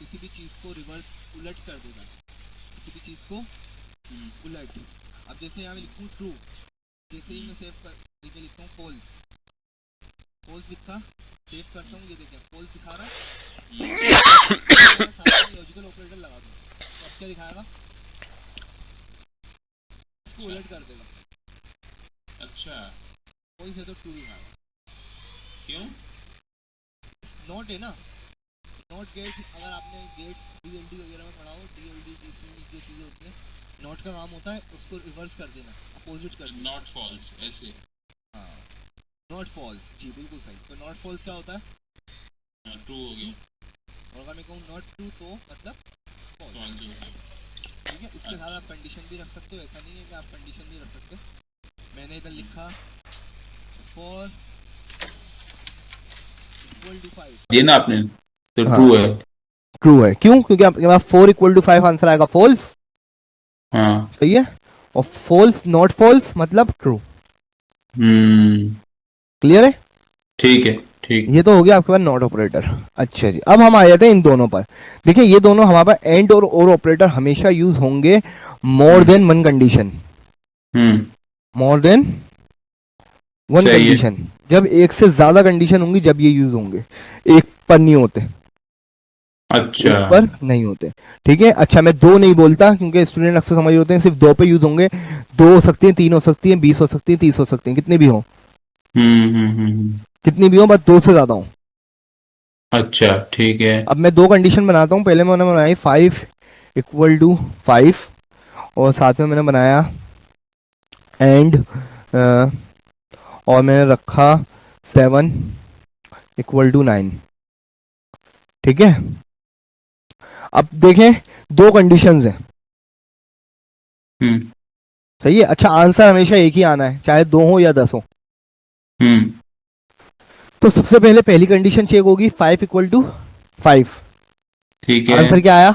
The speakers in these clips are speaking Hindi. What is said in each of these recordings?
किसी भी चीज को रिवर्स उलट कर देना, किसी भी चीज को उलट। अब जैसे यहाँ मैं लिखूँ ट्रू, जैसे ही मैं सेव कर देके लिखता हूँ फॉल्स, फॉल्स लिखा, सेव करता हूँ, ये देखें फॉल्स दिखा रहा है। साथ में लॉजिकल ऑपरेटर लगा दूँ तो अब क्या दिखाएगा, इसको उलट कर देगा। अच्छा, फॉल्स है तो ट्रू दिखाएगा। क्यों? नॉट है ना, नॉट गेट, अगर आपने गेट्स डीएलडी वगैरह में पढ़ा हो, डीएलडी जो चीज़ें होती हैं, नॉट का काम होता है उसको रिवर्स कर देना, अपोजिट कर देना। नॉट फॉल्स ऐसे। हाँ, नॉट फॉल्स, जी बिल्कुल सही। तो नॉट फॉल्स क्या होता है, ट्रू हो गया, और अगर मैं कहूँ नॉट ट्रू तो मतलब फॉल्स। फॉल्स हो गया। ठीक है, इसके साथ आप कंडीशन भी रख सकते हो, ऐसा नहीं है कि आप कंडीशन नहीं रख सकते। मैंने इधर लिखा फॉर इक्वल टू 5, ये ना आपने तो हाँ। ट्रू है। ट्रू है, क्यों? क्योंकि आपके पास 4 इक्वल टू 5 आंसर आएगा फॉल्स, हाँ। सही है। और फॉल्स नॉट फॉल्स मतलब ट्रू। क्लियर है? ठीक है, ठीक। ये तो हो गया आपके पास नॉट ऑपरेटर। अच्छा जी, अब हम आ जाते हैं इन दोनों पर। देखिए ये दोनों हमारे पास एंड और ऑपरेटर हमेशा यूज होंगे more than one condition, more than one सही है। कंडीशन। जब एक से ज्यादा कंडीशन होंगी जब ये यूज होंगे, एक पर नहीं होते, अच्छा, एक पर नहीं होते। ठीक है, अच्छा मैं दो नहीं बोलता क्योंकि स्टूडेंट अक्सर समझ होते हैं सिर्फ दो पे यूज होंगे। दो हो सकती है, तीन हो सकती है, 20 हो सकती है, 30 हो सकती है, कितनी भी हो, कितनी भी हो, बस दो से ज्यादा हो। अच्छा, ठीक है। अब मैं दो कंडीशन बनाता हूँ। पहले मैंने बनाई 5 इक्वल टू 5 और साथ में मैंने बनाया एंड और मैंने रखा 7 इक्वल टू 9। ठीक है, अब देखें दो कंडीशंस हैं, सही है। अच्छा आंसर हमेशा एक ही आना है, चाहे दो हो या 10 हो। तो सबसे पहले पहली कंडीशन चेक होगी 5 इक्वल टू 5। ठीक है, आंसर क्या आया?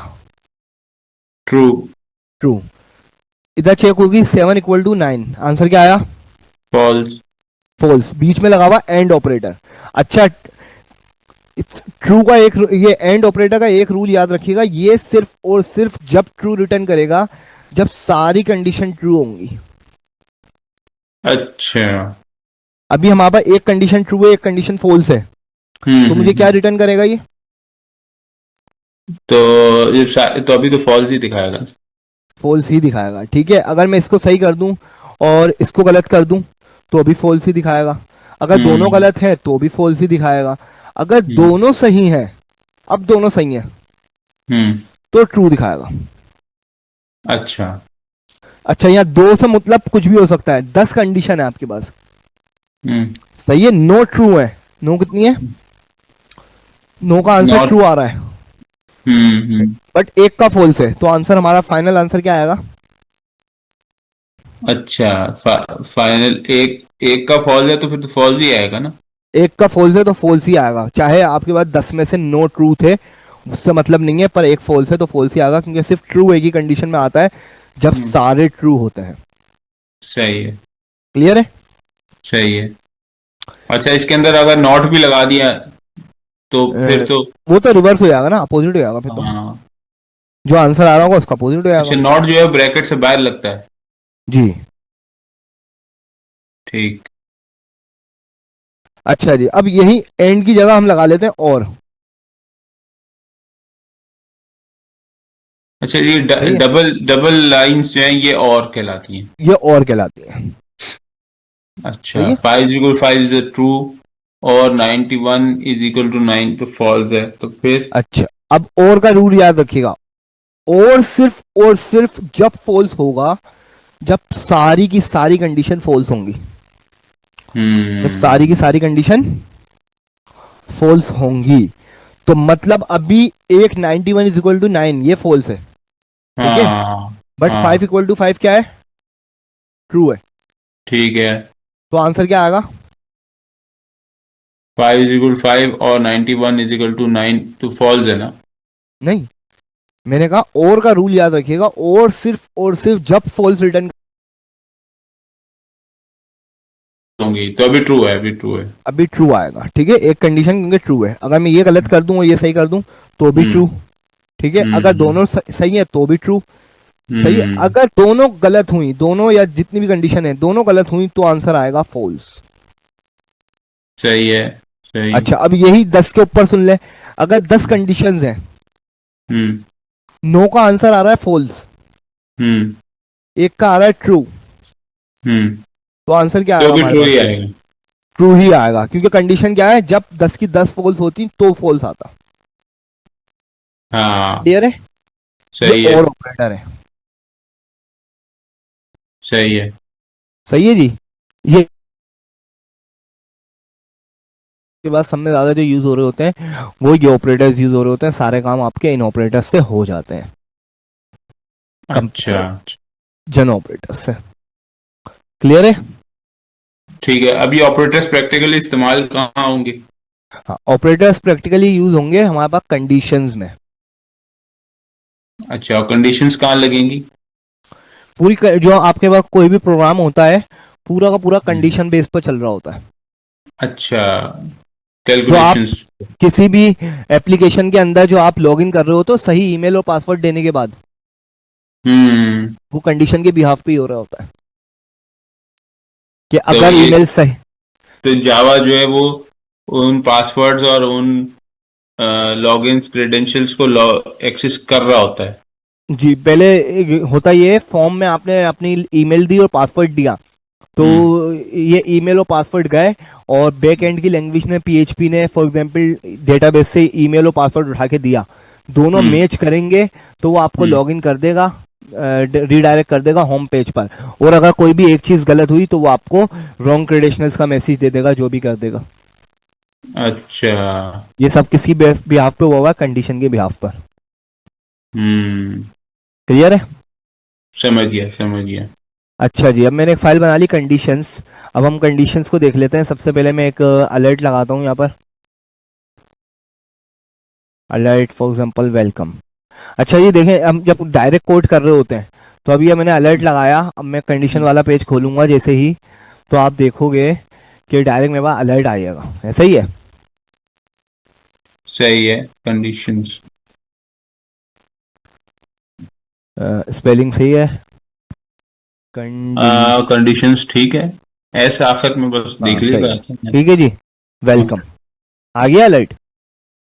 ट्रू। ट्रू। इधर चेक होगी 7 इक्वल टू 9। आंसर क्या आया? फॉल्स। फॉल्स। बीच में लगा हुआ एंड ऑपरेटर। अच्छा ट्रू का एक, ये एंड ऑपरेटर का एक रूल याद रखिएगा, ये सिर्फ और सिर्फ जब ट्रू रिटर्न करेगा जब सारी कंडीशन ट्रू होंगी। अच्छा, अभी हमारे पास एक कंडीशन ट्रू है, एक कंडीशन फॉल्स है, तो मुझे क्या रिटर्न करेगा ये? तो अभी तो फॉल्स ही दिखाएगा। फॉल्स ही दिखाएगा। ठीक है, अगर मैं इसको सही कर दूं और इसको गलत कर दूं तो अभी फॉल्स ही दिखाएगा। अगर दोनों गलत है तो भी फॉल्स ही दिखाएगा। अगर दोनों सही है, अब दोनों सही है तो ट्रू दिखाएगा। अच्छा, अच्छा यहाँ दो से मतलब कुछ भी हो सकता है, 10 कंडीशन है आपके पास, सही है। नो ट्रू है, नो कितनी है? नो का आंसर ट्रू आ रहा है, बट एक का फॉल्स है, तो आंसर हमारा फाइनल आंसर क्या आएगा? अच्छा, फाइनल एक का फॉल्स है तो फिर तो फॉल्स ही आएगा ना। एक का फॉल्स है तो फॉल्स ही आएगा, चाहे आपके पास 10 में से नो ट्रू थे, उससे मतलब नहीं है, पर एक फॉल्स है तो फॉल्स ही आएगा, क्योंकि सिर्फ ट्रू एक ही कंडीशन में आता है जब सारे ट्रू होते हैं। सही है, क्लियर है? सही है। अच्छा, इसके अंदर अगर नॉट भी लगा दिया तो फिर तो वो तो रिवर्स हो जाएगा ना, अपोजिट हो जाएगा फिर तो। हाँ। जो आंसर आ रहा होगा उसका अपोजिट हो अच्छा, जाएगा। नॉट जो है ब्रैकेट से बाहर लगता है। जी ठीक। अच्छा जी, अब यही एंड की जगह हम लगा लेते हैं और। अच्छा, ये डबल डबल लाइंस जो हैं ये और कहलाती हैं। ये और कहलाती है। अच्छा, 5 इज ट्रू और 91 इज इक्वल टू 9 तो फॉल्स है, तो फिर अच्छा अब और का रूल याद रखिएगा, और सिर्फ जब फॉल्स होगा जब सारी की सारी कंडीशन फॉल्स होंगी। जब सारी की सारी कंडीशन फॉल्स होंगी तो मतलब अभी एक 91 इज इक्वल टू 9 ये फॉल्स है, ठीक है, बट 5 इक्वल टू 5 क्या है? ट्रू है। ठीक है, तो आंसर क्या आएगा? 5 इज इक्वल 5 और 91 इज इक्वल टू 9 तो फॉल्स है ना। नहीं, मैंने कहा और का रूल याद रखिएगा, और सिर्फ जब फॉल्स रिटर्न होंगी तो अभी ट्रू है, अभी ट्रू है। अभी ट्रू आएगा। ठीक है, एक कंडीशन क्योंकि ट्रू है, अगर मैं ये गलत कर दूं और ये सही कर दूं तो भी ट्रू। ठीक है, अगर दोनों सही है तो भी ट्रू, सही है। अगर दोनों गलत हुई, दोनों या जितनी भी कंडीशन है दोनों गलत हुई, तो आंसर आएगा फॉल्स। सही है, सही। अच्छा, अब यही 10 के ऊपर सुन ले, अगर 10 कंडीशंस हैं, हम्म 9 का आंसर आ रहा है फॉल्स, हम्म एक का आ रहा है ट्रू, हम्म तो आंसर क्या तो आएगा भी हमारे ट्रू पास? ही आएगा। ट्रू ही आएगा, क्योंकि कंडीशन क्या है, जब 10 की 10 फॉल्स होती तो फॉल्स आता। हाँ, क्लियर है? सही ये है, और ऑपरेटर है। सही है। सही है जी। ये के बाद सबसे ज्यादा जो यूज हो रहे होते हैं वो ये ऑपरेटर्स यूज हो रहे होते हैं, सारे काम आपके इन ऑपरेटर्स से हो जाते हैं, अच्छा, जन ऑपरेटर्स से। क्लियर है? ठीक है। अब ये ऑपरेटर्स प्रैक्टिकली इस्तेमाल कहाँ होंगे? हाँ, ऑपरेटर्स प्रैक्टिकली यूज होंगे हमारे पास कंडीशंस में। अच्छा, और कंडीशंस कहाँ लगेंगी? जो आपके पास कोई भी प्रोग्राम होता है, पूरा का पूरा कंडीशन बेस पर चल रहा होता है। अच्छा, जो आप कैलकुलेशंस। किसी भी एप्लीकेशन के अंदर जो आप लॉगिन कर रहे हो, तो सही ईमेल और पासवर्ड देने के बाद वो कंडीशन के बिहाफ पे ही हो रहा होता है कि तो अगर ये ईमेल सही। तो जावा जो है वो उन पासवर्ड्स और उन लॉगिन्स क्रेडेंशियल्स को एक्सेस कर रहा होता है। जी, पहले होता ये फॉर्म में आपने अपनी ईमेल दी और पासवर्ड दिया, तो ये ईमेल और पासवर्ड गए, और बैक एंड की लैंग्वेज ने, पीएचपी ने फॉर एग्जांपल डेटाबेस से ईमेल और पासवर्ड उठा के दिया, दोनों मैच करेंगे तो वो आपको लॉगिन कर देगा, रीडायरेक्ट कर देगा होम पेज पर। और अगर कोई भी एक चीज गलत हुई तो वो आपको रॉन्ग क्रेडेंशियल्स का मैसेज दे देगा, जो भी कर देगा। अच्छा। ये सब किसी बिहाफ पे हुआ हुआ, कंडीशन के बिहाफ पर। हम्म क्लियर है? समझ गया, समझ गया। अच्छा जी, अब मैंने एक फाइल बना ली कंडीशंस। अब हम कंडीशंस को देख लेते हैं। सबसे पहले मैं एक अलर्ट लगाता हूँ यहाँ पर, अलर्ट फॉर एग्जांपल वेलकम। अच्छा, ये देखें, हम जब डायरेक्ट कोड कर रहे होते हैं तो अभी मैंने अलर्ट लगाया, अब मैं कंडीशन वाला पेज खोलूंगा जैसे ही, तो आप देखोगे कि डायरेक्ट मेरे पास अलर्ट आएगा। ऐसा ही है? सही है। कंडीशंस स्पेलिंग सही है? कंडीशंस ठीक है। ऐसा आखिर में बस देख हाँ सही लेगा। है, ठीक है जी। वेलकम आ गया अलर्ट।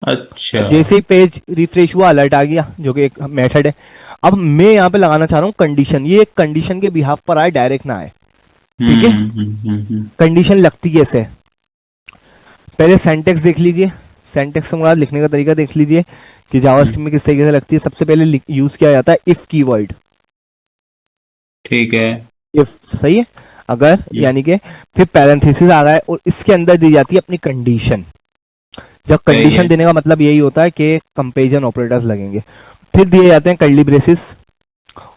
अच्छा। जैसे ही पेज रिफ्रेश हुआ, अलर्ट आ गया, जो कि एक मेथड है। अब मैं यहाँ पे लगाना चाह रहा हूँ कंडीशन, ये एक कंडीशन के बिहाफ पर आए, डायरेक्ट ना आए। ठीक है? कंडीशन लगती कैसे है? पहले सेंटेक्स देख लीजिए, सेंटेक्स से लिखने का तरीका देख लीजिए कि जावास्क्रिप्ट में किस तरीके से लगती है। सबसे पहले यूज किया जाता है इफ कीवर्ड। ठीक है। इफ, सही है? अगर, यानी कि फिर पैरेंथेसिस आ रहा है और इसके अंदर दी जाती है अपनी कंडीशन। जब कंडीशन देने का मतलब यही होता है कि कंपैरिजन ऑपरेटर्स लगेंगे। फिर दिए जाते हैं कर्ली ब्रेसिस,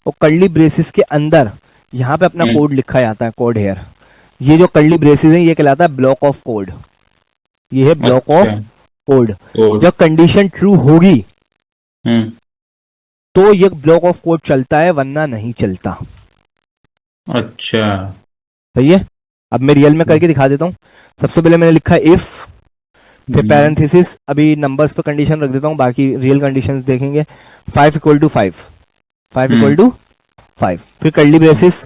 और कर्ली ब्रेसिस के अंदर यहाँ पे अपना कोड लिखा जाता है, कोड हेयर। ये जो कर्ली ब्रेसिस है ये कहलाता है ब्लॉक ऑफ कोड। ये है ब्लॉक ऑफ कोड। जब कंडीशन ट्रू होगी तो ये ब्लॉक ऑफ कोड चलता है, वरना नहीं चलता। अच्छा। सही है? अब मैं रियल में करके दिखा देता हूँ। सबसे पहले मैंने लिखा इफ, फिर पैरेंथेसिस, अभी नंबर्स पे कंडीशन रख देता हूँ, बाकी रियल कंडीशंस देखेंगे। 5 इक्वल टू 5, 5 इक्वल टू 5, फिर कर्ली ब्रेसिस,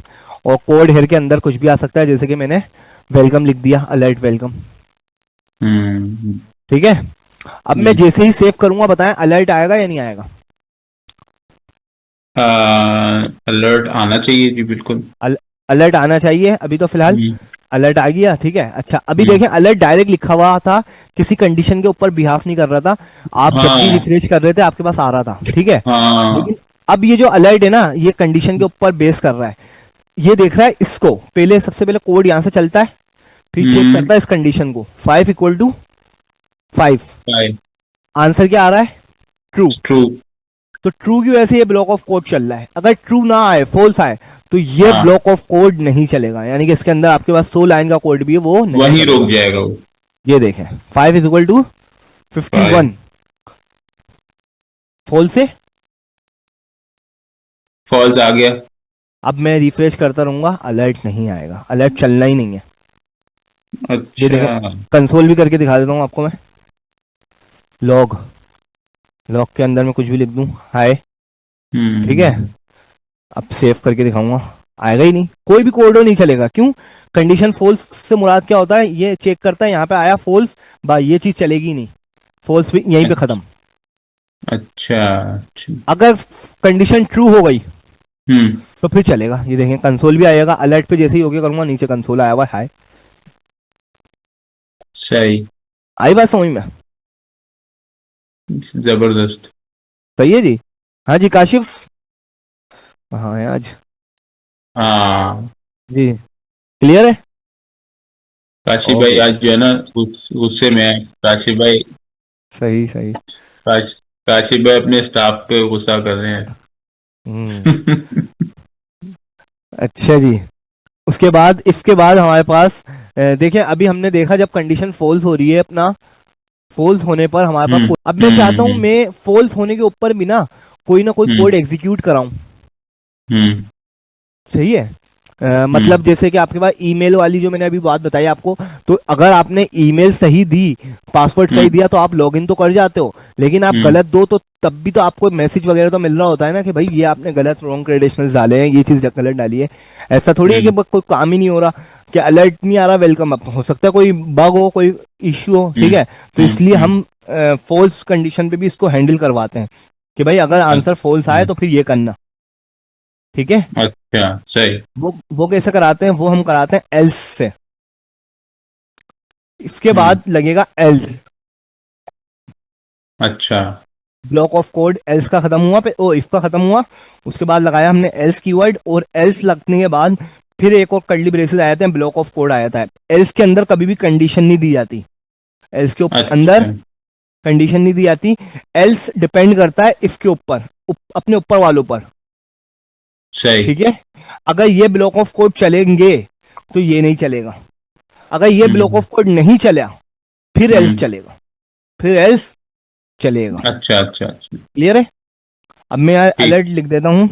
और कोड हेयर के अंदर कुछ भी आ सकता है, जैसे कि मैंने वेलकम लिख दिया, अलर्ट वेलकम। ठीक है? अब मैं जैसे ही सेव करूंगा, बताएं अलर्ट आएगा या नहीं आएगा? अलर्ट आना चाहिए जी, बिल्कुल। अलर्ट आना चाहिए। अभी तो फिलहाल अलर्ट आ गया। ठीक है? अच्छा, अभी देखें, अलर्ट डायरेक्ट लिखा हुआ था, किसी कंडीशन के ऊपर बिहाफ नहीं कर रहा था। आप जब भी रिफ्रेश कर रहे थे आपके पास आ रहा था। ठीक है? लेकिन अब ये जो अलर्ट है ना, ये कंडीशन के ऊपर बेस कर रहा है। ये देख रहा है इसको, पहले सबसे पहले कोड यहां से चलता है, फिर चेक करता है इस कंडीशन को। 5 इक्वल टू 5, आंसर क्या आ रहा है? ट्रू। ट्रू। तो ट्रू की वजह से ये ब्लॉक ऑफ कोड चल रहा है। अगर ट्रू ना आए, फॉल्स आए, तो ये ब्लॉक ऑफ कोड नहीं चलेगा, यानी कि इसके अंदर आपके पास 100 लाइन का कोड भी है, वो नहीं वहीं रुक जाएगा वो। ये देखें, 5 इज इक्वल टू 51, फॉल्स से फॉल्स आ गया। अब मैं रिफ्रेश करता रहूंगा, अलर्ट नहीं आएगा, अलर्ट चलना ही नहीं है। ये अच्छा। कंसोल भी करके दिखा देता हूं आपको मैं। लॉग लॉग के अंदर मैं कुछ भी लिख दूं, हाय, ठीक है, अब सेव करके दिखाऊंगा, आएगा ही नहीं, कोई भी कोड नहीं चलेगा। क्यों? कंडीशन फॉल्स से मुराद क्या होता है, ये चेक करता है यहाँ पे आया फॉल्स, भाई ये चीज चलेगी ही नहीं, फॉल्स भी यहीं पे खत्म। अच्छा अच्छा। अगर कंडीशन ट्रू हो गई हम्म। तो फिर चलेगा। ये देखें कंसोल भी आएगा, अलर्ट पे जैसे ही ओके करूंगा नीचे कंसोल आया हुआ है, हाय। सही। आई बात समझ में? जबरदस्त। सही है जी। हाँ जी काशिफ, हाँ है आज हाँ जी, क्लियर है। काशी ओके, भाई आज जो है ना गुस्से में है। काशी भाई, सही सही। काशी भाई अपने स्टाफ पे गुस्सा कर रहे हैं। हम्म। अच्छा जी, उसके बाद इसके बाद हमारे पास देखिए अभी हमने देखा जब कंडीशन फॉल्स हो रही है, अपना फॉल्स होने पर हमारे पास अब मैं चाहता हूं मैं फॉल्स होने के ऊपर भी ना कोई कोड एग्जीक्यूट कराऊं। हम्म सही है। मतलब जैसे कि आपके पास ईमेल वाली जो मैंने अभी बात बताई आपको, तो अगर आपने ईमेल सही दी, पासवर्ड सही दिया, तो आप लॉगिन तो कर जाते हो, लेकिन आप गलत दो तो तब भी तो आपको मैसेज वगैरह तो मिल रहा होता है ना कि भाई ये आपने गलत रॉन्ग क्रेडेंशियल्स डाले हैं, ये चीज गलत डाली है। ऐसा थोड़ी है कि कोई काम ही नहीं हो रहा, कि अलर्ट नहीं आ रहा, वेलकम अप, हो सकता है कोई बग हो, कोई इश्यू हो, ठीक है। तो इसलिए हम फॉल्स कंडीशन पे भी इसको हैंडल करवाते हैं कि भाई अगर आंसर फॉल्स आए तो फिर ये करना, ठीक है। अच्छा सही। वो कैसे कराते हैं, वो हम कराते हैं एल्स से। इसके बाद लगेगा एल्स। अच्छा। ब्लॉक ऑफ कोड एल्स का खत्म हुआ, ओ इफ का खत्म हुआ, उसके बाद लगाया हमने एल्स कीवर्ड, और एल्स लगने के बाद फिर एक और कर्ली ब्रेसेस आए थे, ब्लॉक ऑफ कोड आया था। एल्स के अंदर कभी भी कंडीशन नहीं दी जाती, एल्स के अंदर कंडीशन नहीं दी जाती। एल्स डिपेंड करता है इफ के ऊपर, अपने ऊपर वालों पर, सही। ठीक है। अगर ये ब्लॉक ऑफ कोड चलेंगे तो ये नहीं चलेगा, अगर ये ब्लॉक ऑफ कोड नहीं चला फिर एल्स चलेगा, फिर एल्स चलेगा। अच्छा अच्छा अच्छा। क्लियर है। अब मैं अलर्ट लिख देता हूं,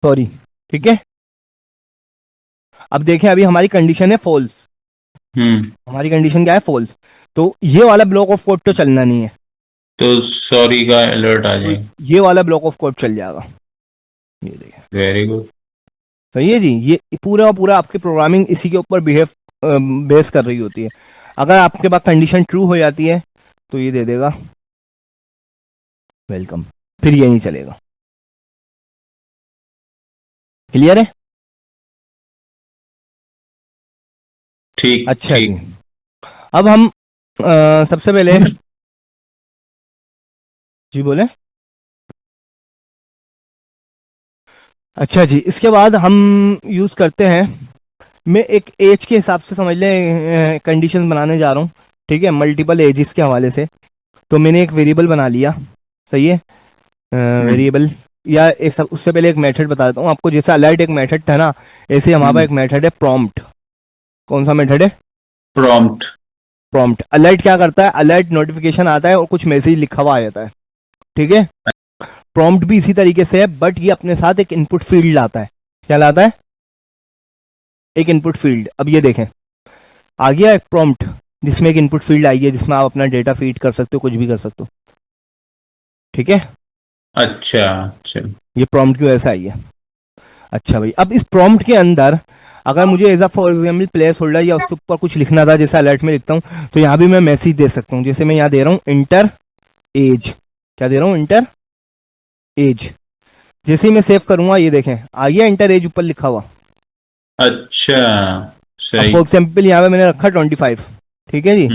सॉरी, ठीक है। अब देखें अभी हमारी कंडीशन है फॉल्स, हमारी कंडीशन क्या है, फॉल्स, तो ये वाला ब्लॉक ऑफ कोड तो चलना नहीं है, तो सॉरी का अलर्ट आ जाएगा, ये वाला ब्लॉक ऑफ कोड चल जाएगा। ये देखिए, वेरी गुड। सही है जी। ये पूरा पूरा आपकी प्रोग्रामिंग इसी के ऊपर बेस कर रही होती है। अगर आपके पास कंडीशन ट्रू हो जाती है तो ये दे देगा वेलकम, फिर ये नहीं चलेगा। क्लियर है। ठीक। अच्छा ठीक। जी, अब हम सबसे पहले जी बोले। अच्छा जी, इसके बाद हम यूज करते हैं, मैं एक एज के हिसाब से समझ लें कंडीशन बनाने जा रहा हूँ, ठीक है, मल्टीपल एजेस के हवाले से। तो मैंने एक वेरिएबल बना लिया, सही है, वेरिएबल, या एक सब उससे पहले एक मेथड बता देता हूँ आपको। जैसे अलर्ट एक मेथड था ना, ऐसे हमारे पास एक मेथड है प्रॉम्प्ट। कौन सा मेथड है? प्रॉम्प्ट। प्रॉम्प्ट। अलर्ट क्या करता है, अलर्ट नोटिफिकेशन आता है और कुछ मैसेज लिखा हुआ आ जाता है, ठीक है। प्रॉम्प्ट भी इसी तरीके से है, बट ये अपने साथ एक इनपुट फील्ड लाता है। क्या लाता है? एक इनपुट फील्ड। अब ये देखें, आ गया एक प्रॉम्प्ट जिसमें एक इनपुट फील्ड आई है, जिसमें आप अपना डेटा फीड कर सकते हो, कुछ भी कर सकते हो, ठीक है। अच्छा अच्छा। ये प्रॉम्प्ट की वजह से आई है। अच्छा भाई, अब इस प्रॉम्प्ट के अंदर अगर मुझे age for example placeholder या उसके ऊपर कुछ लिखना था, जैसे अलर्ट में लिखता हूँ, तो यहाँ भी मैं मैसेज दे सकता हूँ। जैसे मैं यहाँ दे रहा हूँ इंटर एज, क्या दे रहा हूँ, इंटर एज। जैसे ही मैं सेव करूंगा, ये देखें आ गया इंटर एज ऊपर लिखा हुआ। अच्छा सही। फॉर एग्जाम्पल यहाँ पे मैंने रखा 25, ठीक है जी,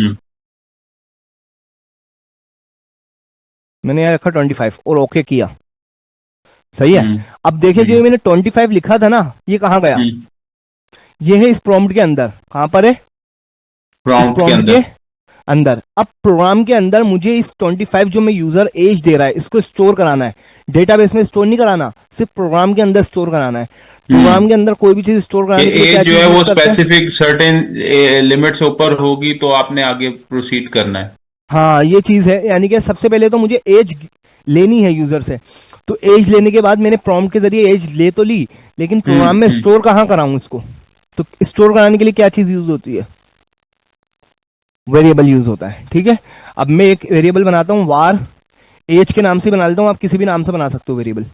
मैंने यहाँ रखा 25 और ओके किया, सही है। अब देखिए जो मैंने 25 लिखा था ना, ये कहाँ गया? ये है इस प्रॉम्प्ट के अंदर। कहां पर है? प्रॉम्प्ट के अंदर। अब प्रोग्राम के अंदर मुझे इस 25 जो मैं यूजर एज दे रहा है, इसको स्टोर कराना है। डेटाबेस में स्टोर नहीं कराना, सिर्फ प्रोग्राम के अंदर स्टोर कराना है। प्रोग्राम के अंदर कोई भी चीज स्टोर कराने के लिए क्या जो है वो स्पेसिफिक सर्टेन लिमिट्स ऊपर होगी तो आपने आगे प्रोसीड करना है। हाँ, ये चीज है, यानी कि सबसे पहले तो मुझे एज लेनी है यूजर से। तो एज लेने के बाद मैंने प्रॉम्प्ट के जरिए एज ले तो ली, लेकिन प्रोग्राम में स्टोर कहाँ कराऊं इसको? तो स्टोर कराने के लिए क्या चीज यूज होती है? वेरिएबल यूज होता है, ठीक है। अब मैं एक वेरिएबल बनाता हूं वार एज के नाम से बना लेता हूँ, आप किसी भी नाम से बना सकते हो वेरिएबल,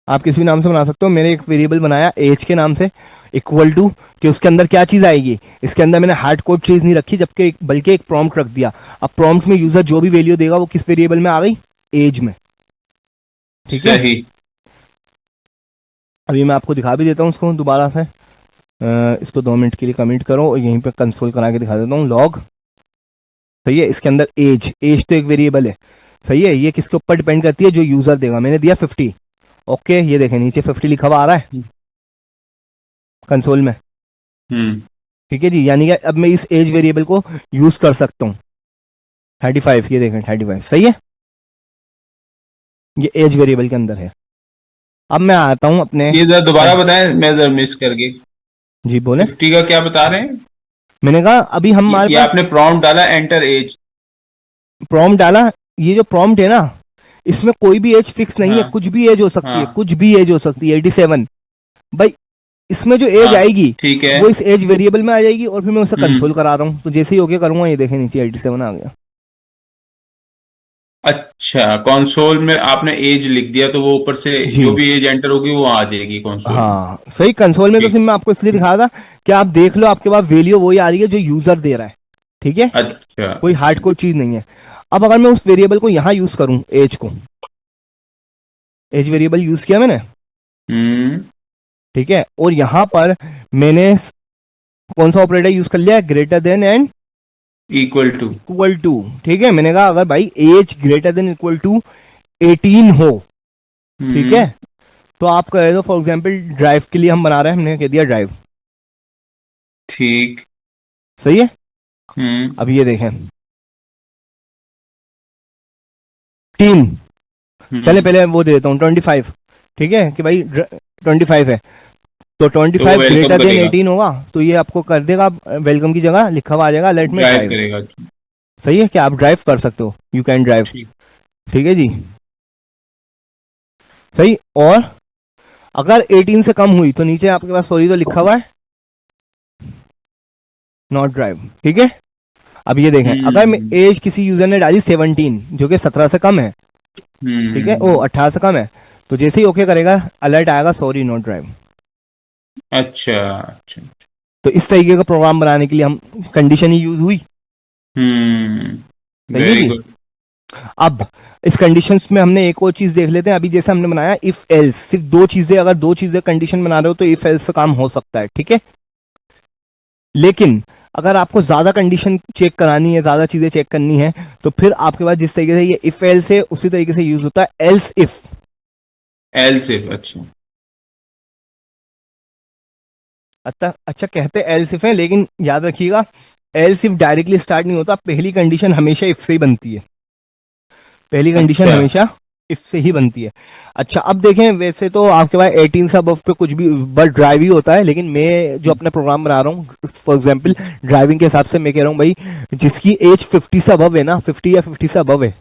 आप किसी भी नाम से बना सकते हो। मैंने एक वेरिएबल बनाया एज के नाम से, इक्वल टू कि उसके अंदर क्या चीज आएगी, इसके अंदर मैंने हार्ड कोड चीज नहीं रखी, जबकि बल्कि एक प्रॉम्प्ट रख दिया। अब प्रॉम्प्ट में यूजर जो भी वैल्यू देगा वो किस वेरिएबल में आ गई, एज में, ठीक है। सही। अभी मैं आपको दिखा भी देता हूँ उसको दोबारा से, इसको 2 मिनट के लिए कमिट करो और यहीं पे कंसोल करा के दिखा देता हूँ, लॉग, सही है। इसके अंदर एज, एज तो एक वेरिएबल है, सही है। ये किसके ऊपर डिपेंड करती है, जो यूजर देगा। मैंने दिया 50, ओके, ये देखें नीचे 50 लिखा हुआ आ रहा है कंसोल में, ठीक है जी। यानी कि अब मैं इस एज वेरिएबल को यूज कर सकता हूँ। 35, ये देखें 35, सही है, ये एज वेरिएबल के अंदर है। अब मैं आता हूं अपने, ये जरा दोबारा बताएं, मैं जरा मिस कर गई। जी बोले, 50 का क्या बता रहे हैं? मैंने कहा अभी हमारे ये पास आपने प्रॉम्प्ट डाला एंटर एज, प्रॉम्प्ट डाला, ये जो प्रॉम्प्ट है ना, इसमें कोई भी एज फिक्स नहीं है, हाँ, कुछ भी एज हो सकती है, हाँ, कुछ भी एज हो सकती है। 87 भाई, इसमें जो एज हाँ, आएगी ठीक है। वो इस एज वेरिएबल में आ जाएगी, और फिर मैं उसे हम्म, कंसोल करा रहा हूँ। तो जैसे ही ओके करूंगा, ये देखें नीचे 87 आ गया। अच्छा, कंसोल में आपने एज लिख दिया तो वो ऊपर से जी जो भी एज एंटर होगी वो आ जाएगी कंसोल में। हाँ सही, कंसोल में तो ठीक। सिर्फ मैं आपको इसलिए दिखा था कि आप देख लो, आपके पास वैल्यू वही आ रही है जो यूजर दे रहा है, ठीक है, अच्छा, कोई हार्ड कोड चीज नहीं है। अब अगर मैं उस वेरिएबल को यहां यूज करूं, एज को, एज वेरिएबल यूज किया मैंने, हम्म, ठीक है, और यहां पर मैंने कौन सा ऑपरेटर यूज कर लिया, greater than and equal to, equal to, ठीक है। मैंने कहा अगर भाई age greater than equal to 18 हो, ठीक है, तो आप कह दो फॉर एग्जांपल ड्राइव के लिए हम बना रहे हैं, हमने कह दिया ड्राइव, ठीक, सही है। अब ये देखें 3, चले पहले वो दे देता हूँ 25, ठीक है, कि भाई 25 है, तो 25 welcome ग्रेटर देन करेगा। 18 होगा, तो ये आपको कर देगा वेलकम की जगह लिखा हुआ आ जाएगा लेट में ड्राइव ड्राइव, करेगा। सही है, कि आप ड्राइव कर सकते हो, यू कैन ड्राइव, ठीक। ठीक है जी, सही। और अगर 18 से कम हुई तो नीचे आपके पास सॉरी तो लिखा हुआ है नॉट ड्राइव, ठीक है। अब ये देखें, अगर मैं एज किसी यूजर ने डाली 17 जो कि 17 से कम है, ठीक है, ओ 18 से कम है, तो जैसे ही ओके करेगा अलर्ट आएगा सॉरी नॉट ड्राइव। अच्छा, अच्छा, तो इस तरीके का प्रोग्राम बनाने के लिए हम कंडीशन ही यूज हुई, सही है वेरी जी। गुड। अब इस कंडीशंस में हमने एक और चीज देख लेते हैं। अभी जैसे हमने बनाया इफ एल्स, सिर्फ 2 चीजें, अगर 2 चीजें कंडीशन बना रहे हो तो इफ एल्स से काम हो सकता है, ठीक है। लेकिन अगर आपको ज्यादा कंडीशन चेक करानी है, ज्यादा चीजें चेक करनी है, तो फिर आपके पास जिस तरीके से ये इफ एल्स है उसी तरीके से यूज होता है एल्स इफ। एल्स इफ, अच्छा, अच्छा कहते हैं एल्स इफ है, लेकिन याद रखिएगा एल्स इफ डायरेक्टली स्टार्ट नहीं होता, पहली कंडीशन हमेशा इफ से ही बनती है, पहली कंडीशन अच्छा, हमेशा इफ से ही बनती है। अच्छा अब देखें, वैसे तो आपके पास 18 से अबव पे कुछ भी बस ड्राइव ही होता है, लेकिन मैं जो अपना प्रोग्राम बना रहा हूँ फॉर एग्जांपल ड्राइविंग के हिसाब से मैं कह रहा हूँ भाई जिसकी एज 50 से अबव है ना, 50 या 50 से अबव है,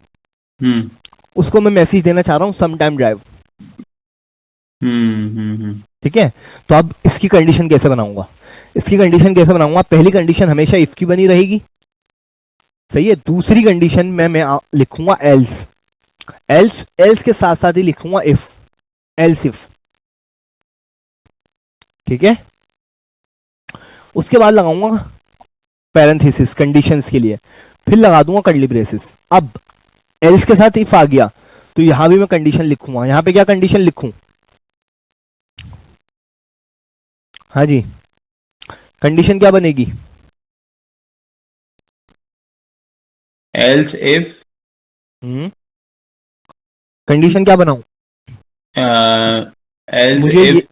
उसको मैं मैसेज देना चाह रहा हूँ सम टाइम ड्राइव, ठीक है। तो अब इसकी कंडीशन कैसे बनाऊंगा, इसकी कंडीशन कैसे बनाऊंगा, पहली कंडीशन हमेशा इफ की बनी रहेगी, सही है। दूसरी कंडीशन में मैं लिखूंगा एल्स, एल्स एल्स के साथ साथ ही लिखूंगा इफ, एल्स इफ, ठीक है। उसके बाद लगाऊंगा पैरेंथेसिस कंडीशंस के लिए, फिर लगा दूंगा कर्ली ब्रेसेस। अब एल्स के साथ इफ आ गया तो यहां भी मैं कंडीशन लिखूंगा, यहां पे क्या कंडीशन लिखूं, हाँ जी, कंडीशन क्या बनेगी, एल्स इफ, कंडीशन क्या बनाऊं, एल्स मुझे इफ,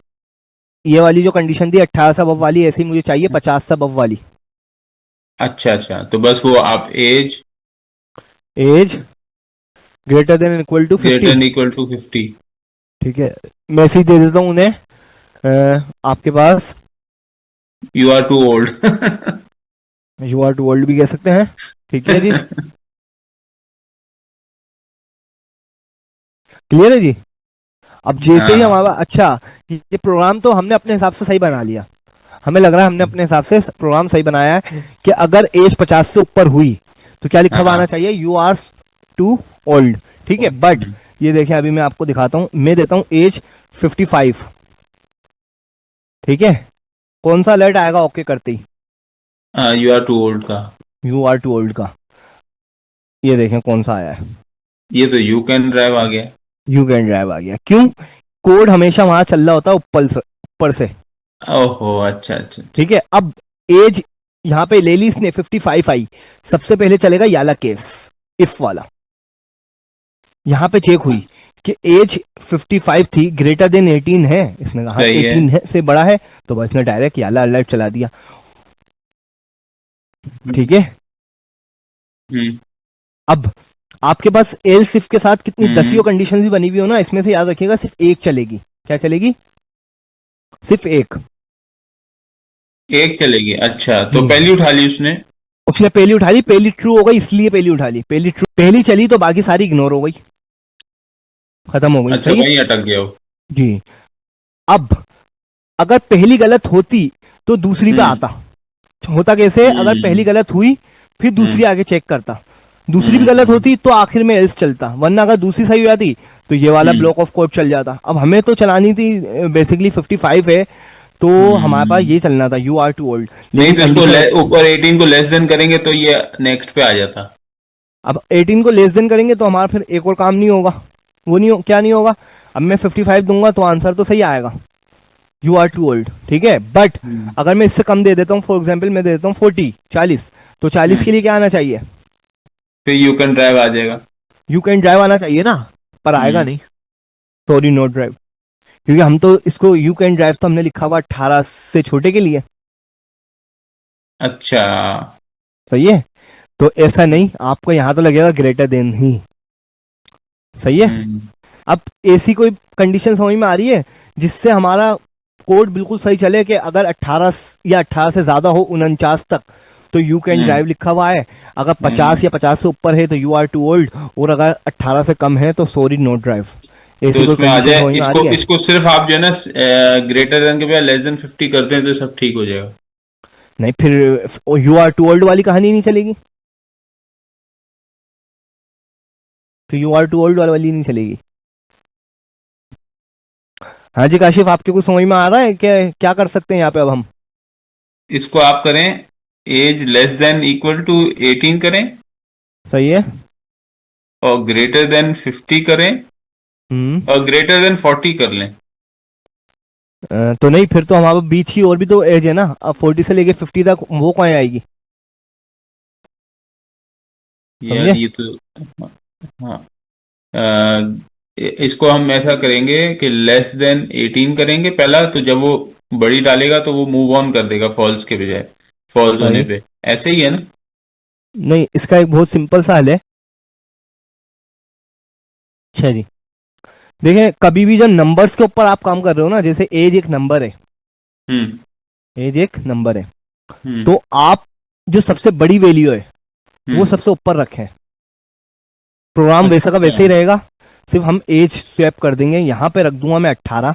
ये वाली जो कंडीशन थी 18 से अबव वाली, ऐसे ही मुझे चाहिए 50 से अबव वाली। अच्छा, अच्छा, तो बस वो आप age age greater than equal to 50, greater equal to 50, ठीक है। मैसेज दे देता हूं उन्हें, आपके पास you are too old. You are too old भी कह सकते हैं, ठीक है जी, क्लियर है जी। अब जैसे ही हाँ, हमारा, अच्छा ये प्रोग्राम तो हमने अपने हिसाब से सही बना लिया, हमें लग रहा है हमने अपने हिसाब से प्रोग्राम सही बनाया है कि अगर एज 50 से ऊपर हुई तो क्या लिखा हुआ आना हाँ, चाहिए, यू आर टू ओल्ड, ठीक है। बट ये देखें, अभी मैं आपको दिखाता हूं, मैं देता हूं एज 55, ठीक है। कौन सा अलर्ट आएगा ओके करते ही? यू आर टू ओल्ड का। यू आर टू ओल्ड का, ये देखें कौन सा आया है, ये तो यू कैन ड्राइव आ गया। यू कैन ड्राइव आ गया। क्यों? कोड हमेशा वहां चल रहा होता है ऊपर से, ओहो, अच्छा अच्छा। ठीक है। अब एज यहाँ पे ले ली इसने, 55 आई, सबसे पहले चलेगा याला केस, इफ वाला। यहाँ पे चेक हुई कि एज 55 थी, ग्रेटर देन 18 है, इसने कहा सही है। 18 है, से बड़ा है, तो बस इसने डायरेक्ट याला अलर्ट चला दिया, ठीक है। हम्म, अब आपके पास एल्स इफ के साथ कितनी दसियों कंडीशन भी बनी हुई हो ना, इसमें से याद रखिएगा सिर्फ एक चलेगी। क्या चलेगी? सिर्फ एक चलेगी। अच्छा, तो पहली उठा ली उसने। उसने पहली उठा ली, पहली ट्रू हो गई, इसलिए पहली उठा ली, पहली चली तो बाकी सारी इग्नोर हो गई, खत्म हो गई। अच्छा, सही है? वहीं अटक गया वो। जी। अब अगर पहली गलत होती तो दूसरी पे आता। होता कैसे? अगर पहली गलत हुई फिर दूसरी आगे चेक करता, दूसरी भी गलत होती तो आखिर में एल्स चलता, वरना अगर दूसरी सही हो जाती तो ये वाला ब्लॉक ऑफ कोड चल जाता। अब हमें तो चलानी थी, बेसिकली 55 है, तो हमारे पास ये चलना था यू आर टू ओल्ड। नहीं तो इसको ऊपर 18 को लेस देन करेंगे तो ये नेक्स्ट पे आ जाता। अब 18 को लेस देन करेंगे तो हमारा फिर एक और काम नहीं होगा, वो नहीं क्या नहीं होगा। अब मैं 55 दूंगा तो आंसर तो सही आएगा, यू आर टू ओल्ड, ठीक है। बट अगर मैं इससे कम दे देता हूँ, फॉर एग्जाम्पल मैं दे देता हूँ 40, तो 40 के लिए क्या आना चाहिए? फिर यू कैन ड्राइव आ जाएगा। यू कैन ड्राइव आना चाहिए ना, पर आएगा नहीं, सॉरी नॉट ड्राइव, क्योंकि हम तो इसको यू कैन ड्राइव तो हमने लिखा हुआ 18 से छोटे के लिए। अच्छा, सही है? तो ऐसा नहीं, आपको यहां तो लगेगा ग्रेटर देन ही, सही है। अब ऐसी कोई कंडीशन समझ में आ रही है जिससे हमारा कोड बिल्कुल सही चले कि अगर 18 या 18 से ज्यादा हो, 49 तक, तो यू कैन ड्राइव लिखा हुआ है। अगर 50 या 50 से ऊपर है तो यू आर टू ओल्ड, और अगर 18 से कम है तो सॉरी नॉट ड्राइव। तो ऐसी कोई इसमें आ कंडीशन जाए, समझ में आ इसको रही है? इसको सिर्फ आप जो है ना ग्रेटर देन के बजाय लेस देन 50 करते हैं तो सब ठीक हो जाएगा। नहीं, फिर यू आर टू ओल्ड वाली कहानी नहीं चलेगी, तो यू आर टू ओल्ड वाली नहीं चलेगी। हाँ जी काशिफ, आपके कुछ समझ में आ रहा है कि क्या कर सकते हैं यहाँ पे? अब हम इसको आप करें age less than equal to 18 करें, सही है। और ग्रेटर देन 50 करें, और ग्रेटर देन 40 कर लें। तो नहीं, फिर तो हमारे बीच की और भी तो एज है ना, अब 40 से लेके 50 तक वो कौन आएगी? यार ये तो, हाँ, इसको हम ऐसा करेंगे कि लेस देन 18 करेंगे पहला, तो जब वो बड़ी डालेगा तो वो मूव ऑन कर देगा फॉल्स के बजाय, फॉल्स होने पे। ऐसे ही है ना? नहीं, इसका एक बहुत सिंपल सा हल है। अच्छा जी, देखें, कभी भी जब नंबर्स के ऊपर आप काम कर रहे हो ना, जैसे एज एक नंबर है, एज एक नंबर है, तो आप जो सबसे बड़ी वैल्यू है वो सबसे ऊपर रखें। प्रोग्राम वैसा का वैसे ही रहेगा, सिर्फ हम एज स्वैप कर देंगे। यहाँ पे रख दूंगा मैं 18,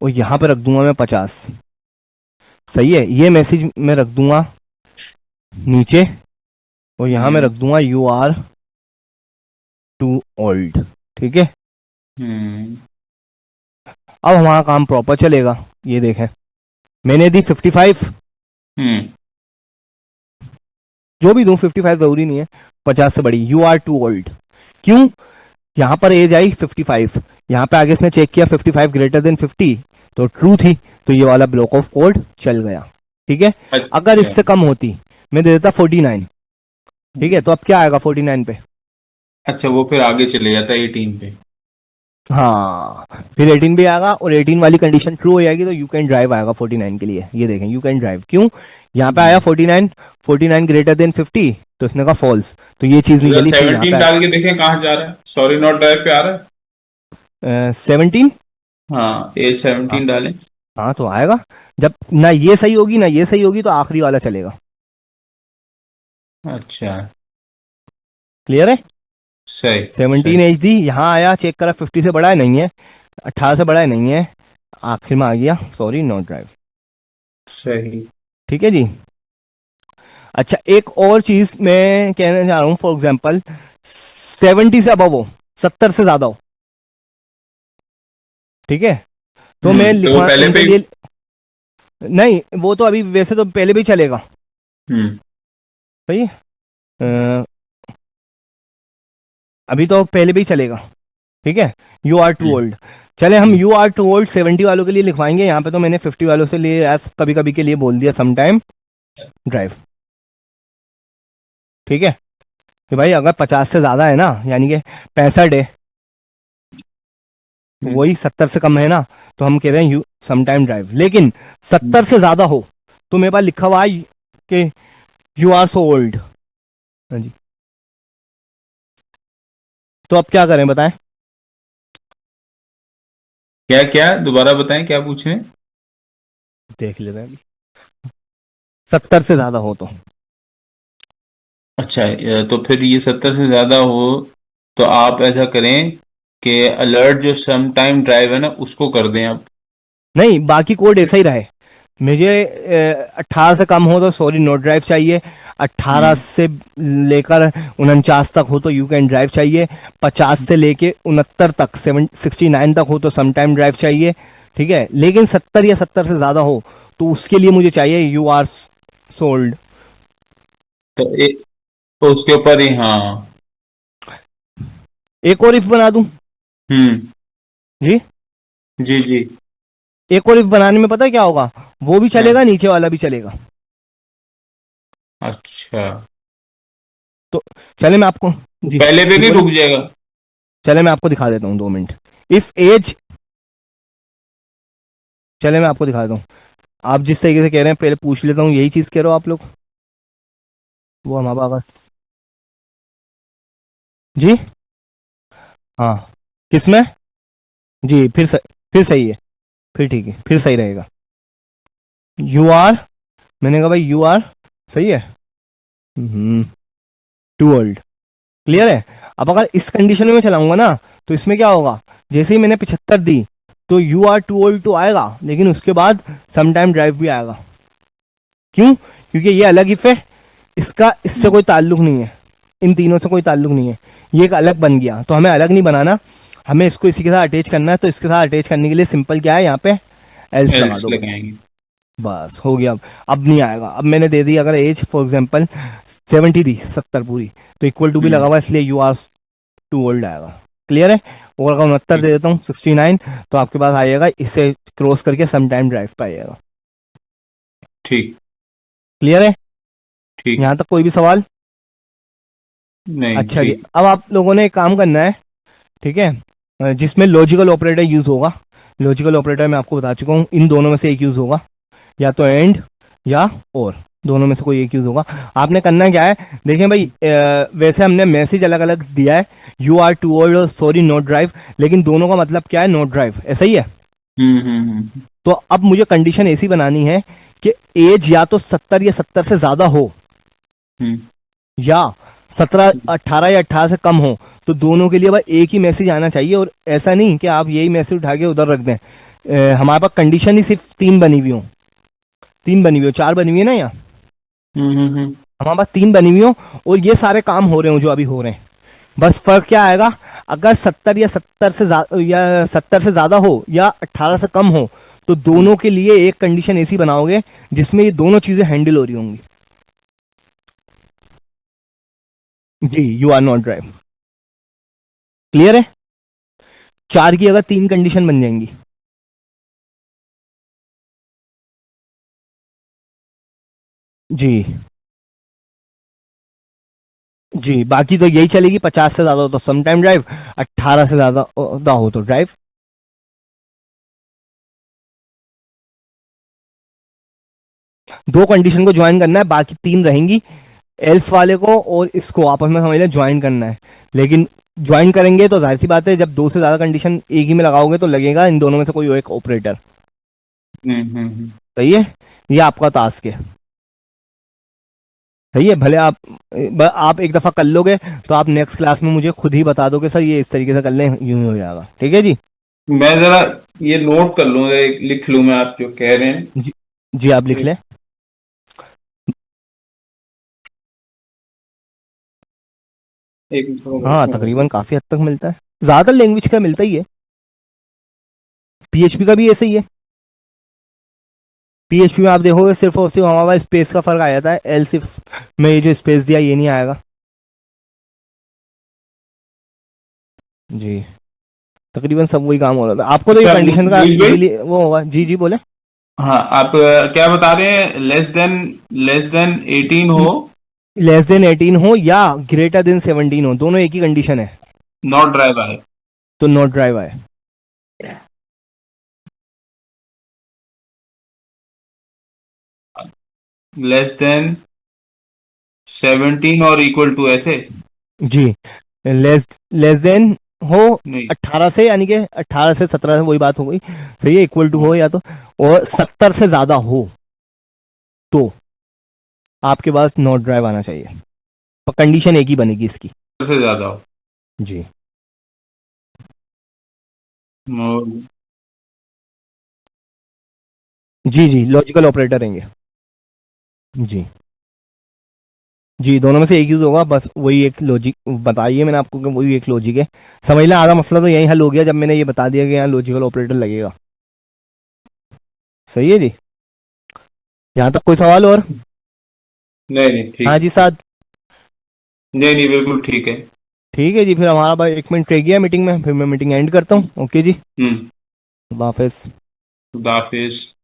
और यहाँ पे रख दूंगा मैं 50। सही है? ये मैसेज मैं रख दूंगा नीचे, और यहाँ मैं रख दूंगा यू आर टू ओल्ड, ठीक है। अब हमारा काम प्रॉपर चलेगा। ये देखें, मैंने दी 55, जो भी दूं 55 जरूरी नहीं है, 50 से बड़ी, यू आर टू ओल्ड। क्यों? यहां पर एज आई 55, यहां पे आगे इसने चेक किया 55 ग्रेटर देन 50, तो ट्रू थी, तो ये वाला ब्लॉक ऑफ कोड चल गया, ठीक है। अगर इससे कम होती, मैं दे देता 49, ठीक है, तो अब क्या आएगा 49 पे? अच्छा, वो फिर आगे चले जाता है 18 पे। हाँ, फिर 18 भी आएगा, और 18 वाली कंडीशन ट्रू हो जाएगी तो यू कैन ड्राइव आएगा 49 के लिए। ये देखें, यू कैन ड्राइव। क्यों? यहाँ पे आया 49 ग्रेटर देन 50, तो इसने कहा फॉल्स, तो ये चीज नहीं चली। 17 डाल के देखें कहाँ जा रहा है, सॉरी नॉट ड्राइव पे आ रहा है। 17, हाँ, एज 17 डालें। हाँ तो आएगा। जब ना ये सही होगी ना ये सही होगी तो आखिरी वाला चलेगा। अच्छा, क्लियर है? सही। 17 एच डी, यहाँ आया, चेक करा 50 से बड़ा है नहीं है, 18 से बड़ा है नहीं है, आखिर में आ गया सॉरी नॉट ड्राइव। सही। ठीक है जी। अच्छा, एक और चीज मैं कहना चाह रहा हूँ, फॉर एग्जाम्पल 70 से अबव हो, 70 से ज्यादा हो, ठीक है, तो मैं तो वो लिखवा पहले उनके पे। लिए, नहीं वो तो अभी वैसे तो पहले भी चलेगा, हम्म। सही है, अ, अभी तो पहले भी चलेगा, ठीक है, यू आर टू ओल्ड। चले हम यू आर टू ओल्ड 70 वालों के लिए लिखवाएंगे, यहाँ पे तो मैंने 50 वालों से लिए एज कभी कभी के लिए बोल दिया समटाइम ड्राइव, ठीक है, कि भाई अगर 50 से ज्यादा है ना, यानी कि 65 है, वही 70 से कम है ना, तो हम कह रहे हैं यू समटाइम ड्राइव। लेकिन 70 से ज्यादा हो तो मेरे पास लिखा हुआ है कि यू आर सो ओल्ड। हाँ जी, तो अब क्या करें बताएं? क्या क्या दोबारा बताएं, क्या पूछ रहे हैं? देख लेते हैं अभी, 70 से ज्यादा हो तो, अच्छा, तो फिर ये 70 से ज्यादा हो तो आप ऐसा करें कि अलर्ट जो सम टाइम ड्राइव है ना उसको कर दें आप। नहीं बाकी कोड ऐसा ही रहे। मुझे 18 से कम हो तो सॉरी नो ड्राइव चाहिए, 18 हम्म। से लेकर 49 तक हो तो यू कैन ड्राइव चाहिए, 50 से लेके 69 तक 69 तक हो तो सम टाइम ड्राइव चाहिए, ठीक है। लेकिन 70 या 70 से ज्यादा हो तो उसके लिए मुझे चाहिए यू आर सोल्ड। तो तो उसके ऊपर ही, हाँ। एक और इफ बना दूं हम्म। जी, जी जी। एक और इफ बनाने में पता है क्या होगा, वो भी हाँ। चलेगा नीचे वाला भी चलेगा। अच्छा, तो चले मैं आपको, जी पहले पे जी भी बोलिए, रुक जाएगा? चले मैं आपको दिखा देता हूँ 2 मिनट। इफ एज, चले मैं आपको दिखा देता हूँ, आप जिस तरीके से कह रहे हैं पहले पूछ लेता हूँ, यही चीज कह रहे हो आप लोग, वो हमारे पास, जी हाँ, किसमें, जी फिर सही है, फिर ठीक है, फिर सही रहेगा। यू आर, मैंने कहा भाई यू आर, सही है, टू ओल्ड, क्लियर है। अब अगर इस कंडीशन में मैं चलाऊंगा ना, तो इसमें क्या होगा, जैसे ही मैंने 75 दी तो यू आर टू ओल्ड तो आएगा, लेकिन उसके बाद सम टाइम ड्राइव भी आएगा। क्यों? क्योंकि ये अलग इफ है, इसका इससे कोई ताल्लुक नहीं है, इन तीनों से कोई ताल्लुक नहीं है, ये एक अलग बन गया, तो हमें अलग नहीं बनाना, हमें इसको इसी के साथ अटैच करना है। तो इसके साथ अटैच करने के लिए सिंपल क्या है, यहाँ पे एल्स लगा एल्स दो बस, लगाएंगे। बस हो गया। अब नहीं आएगा, अब मैंने दे दी अगर एज फॉर एग्जाम्पल 70 दी, 70 पूरी, तो इक्वल टू भी लगा हम्म। हुआ, इसलिए यू आर टू ओल्ड आएगा, क्लियर है। और अगर 69 दे देता हूँ 69, तो आपके पास आएगा, इसे क्रॉस करके सम टाइम ड्राइव पे आएगा, ठीक। क्लियर है। ठीक। यहाँ तक कोई भी सवाल? नहीं, अच्छा जी, ठीक। अब आप लोगों ने एक काम करना है, ठीक है, जिसमें लॉजिकल ऑपरेटर यूज होगा। लॉजिकल ऑपरेटर मैं आपको बता चुका हूँ, इन दोनों में से एक यूज होगा, या तो एंड या और, दोनों में से कोई एक यूज होगा। आपने करना क्या है, देखें भाई, वैसे हमने मैसेज अलग अलग दिया है, यू आर टू ओल्ड और सॉरी नोट ड्राइव, लेकिन दोनों का मतलब क्या है, नोट ड्राइव, ऐसा ही है। तो अब मुझे कंडीशन ऐसी बनानी है कि एज या तो 70 या 70 से ज्यादा हो, हम्म। या 17 18 या 18 से कम हो, तो दोनों के लिए भाई एक ही मैसेज आना चाहिए। और ऐसा नहीं कि आप यही मैसेज उठा के उधर रख दें, हमारे पास कंडीशन ही सिर्फ 3 बनी हुई हो, 3 बनी हुई हो, 4 बनी हुई है ना यहाँ, हमारे पास 3 बनी हुई हो, और ये सारे काम हो रहे हो जो अभी हो रहे हैं। बस फर्क क्या आएगा, अगर 70 या 70 से या 70 से ज्यादा हो या 18 से कम हो, तो दोनों के लिए एक कंडीशन ऐसी बनाओगे जिसमें ये दोनों चीजें हैंडल हो रही होंगी। जी, you are not drive, clear है। 4 की अगर 3 कंडीशन बन जाएंगी, जी जी, बाकी तो यही चलेगी, 50 से ज्यादा हो तो सम टाइम ड्राइव, 18 से ज्यादा हो तो ड्राइव। दो कंडीशन को ज्वाइन करना है, बाकी 3 रहेंगी, एल्स वाले को और इसको आपस में समझ लें ज्वाइन करना है। लेकिन ज्वाइन करेंगे तो जाहिर सी बात है, जब 2 से ज्यादा कंडीशन एक ही में लगाओगे तो लगेगा इन दोनों में से कोई एक ऑपरेटर, सही है। ये आपका टास्क है, सही है। भले आप एक दफा कर लोगे तो आप नेक्स्ट क्लास में मुझे खुद ही बता दोगे सर ये इस तरीके से कर लें, यूं ही हो जाएगा, ठीक है जी। मैं जरा ये नोट कर लूँ, लिख लूँ मैं आप जो कह रहे हैं। जी, जी आप लिख लें। हाँ तकरीबन काफी हद तक मिलता है, ज्यादा लैंग्वेज का मिलता ही है। पीएचपी का भी ऐसे ही है। पीएचपी में आप देखोगे सिर्फ और सिर्फ हमारे पास स्पेस का फर्क आ जाता है, एल सिर्फ में ये जो स्पेस दिया ये नहीं आएगा। जी तकरीबन सब वही काम हो रहा था। आपको तो ये अच्छा, कंडीशन का मुनीष भाई? इजीली वो होगा। जी जी बोले। हाँ, आप क्या बता रहे हैं? लेस देन 18 हो, लेस देन 18 हो या ग्रेटर देन 17 हो, दोनों एक ही कंडीशन है, नॉट ड्राइव है। तो नॉट ड्राइव है। लेस देन 17 और इक्वल टू ऐसे? जी लेस देन हो नहीं, 18 से, यानी कि 18 से 17 से वही बात हो गई, सही है, इक्वल टू हो या तो, और 70 से ज्यादा हो तो आपके पास नॉट ड्राइव आना चाहिए। कंडीशन एक ही बनेगी इसकी। से ज्यादा हो। जी और- जी जी लॉजिकल ऑपरेटर रहेंगे। जी जी दोनों में से एक यूज होगा, बस वही एक लॉजिक बताइए मैंने आपको कि वही एक लॉजिक है। समझ लें आधा मसला तो यही हल हो गया जब मैंने ये बता दिया कि यहाँ लॉजिकल ऑपरेटर लगेगा। सही है जी, यहाँ तक कोई सवाल और? नहीं नहीं, ठीक। हाँ जी साहब। नहीं नहीं, बिल्कुल ठीक है। ठीक है जी, फिर हमारा भाई 1 मिनट रह गया मीटिंग में, फिर मैं मीटिंग एंड करता हूँ। ओके जी, हम्म। अल्लाह हाफिज। खुदा हाफिज।